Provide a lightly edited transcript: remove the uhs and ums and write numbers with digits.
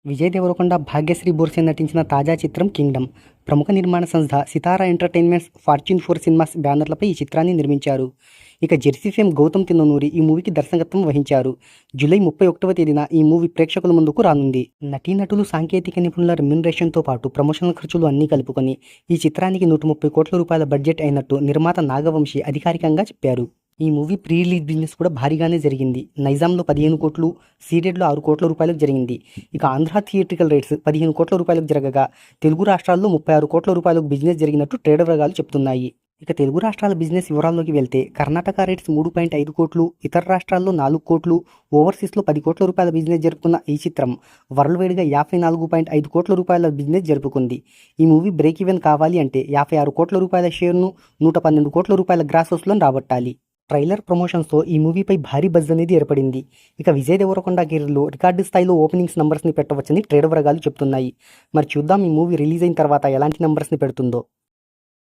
విజయ్ దేవరకొండ, భాగ్యశ్రీ బోర్సెన్ నటించిన తాజా చిత్రం 'కింగ్డమ్'. ప్రముఖ నిర్మాణ సంస్థ సితారా ఎంటర్టైన్మెంట్స్, ఫార్చ్యూన్ 4 సినిమాస్ బ్యానర్లపై ఈ చిత్రాన్ని నిర్మించారు. ఇక జెర్సీ ఫేమ్ గౌతమ్ తిన్ననూరి ఈ మూవీకి దర్శకత్వం వహించారు. జూలై 31వ తేదీన ఈ మూవీ ప్రేక్షకుల ముందుకు రానుంది. నటీనటులు, సాంకేతిక నిపుణుల రెమ్యునరేషన్తో పాటు ప్రమోషనల్ ఖర్చులు అన్నీ కలుపుకొని ఈ చిత్రానికి 130 కోట్ల రూపాయల బడ్జెట్ అయినట్టు నిర్మాత నాగవంశి అధికారికంగా చెప్పారు. ఈ మూవీ ప్రీ రిలీజ్ బిజినెస్ కూడా భారీగానే జరిగింది. నైజాంలో 15 కోట్లు, సీడెడ్లో 6 కోట్ల రూపాయలకు జరిగింది. ఇక ఆంధ్ర థియేట్రికల్ రైట్స్ 15 కోట్ల రూపాయలకు జరగగా తెలుగు రాష్ట్రాల్లో 36 కోట్ల రూపాయలకు బిజినెస్ జరిగినట్టు ట్రేడర్ వర్గాలు చెప్తున్నాయి. ఇక తెలుగు రాష్ట్రాల బిజినెస్ వివరాల్లోకి వెళ్తే కర్ణాటక రేట్స్ 3.5 కోట్లు, ఇతర రాష్ట్రాల్లో 4 కోట్లు, ఓవర్సీస్లో 10 కోట్ల రూపాయల బిజినెస్ జరుపుకున్న ఈ చిత్రం వరల్డ్ వైడ్గా 54.5 కోట్ల రూపాయల బిజినెస్ జరుపుకుంది. ఈ మూవీ బ్రేక్ ఈవెన్ కావాలి అంటే 56 కోట్ల రూపాయల షేర్ను, 112 కోట్ల రూపాయల గ్రాస్ వసూలను రాబట్టాలి. ట్రైలర్ ప్రమోషన్స్తో ఈ మూవీపై భారీ బజ్ అనేది ఏర్పడింది. ఇక విజయ్ దేవరకొండ కెరీర్లో రికార్డు స్థాయిలో ఓపెనింగ్స్ నంబర్స్ని పెట్టవచ్చని ట్రేడ్ వర్గాలు చెప్తున్నాయి. మరి చూద్దాం ఈ మూవీ రిలీజ్ అయిన తర్వాత ఎలాంటి నంబర్స్ని పెడుతుందో.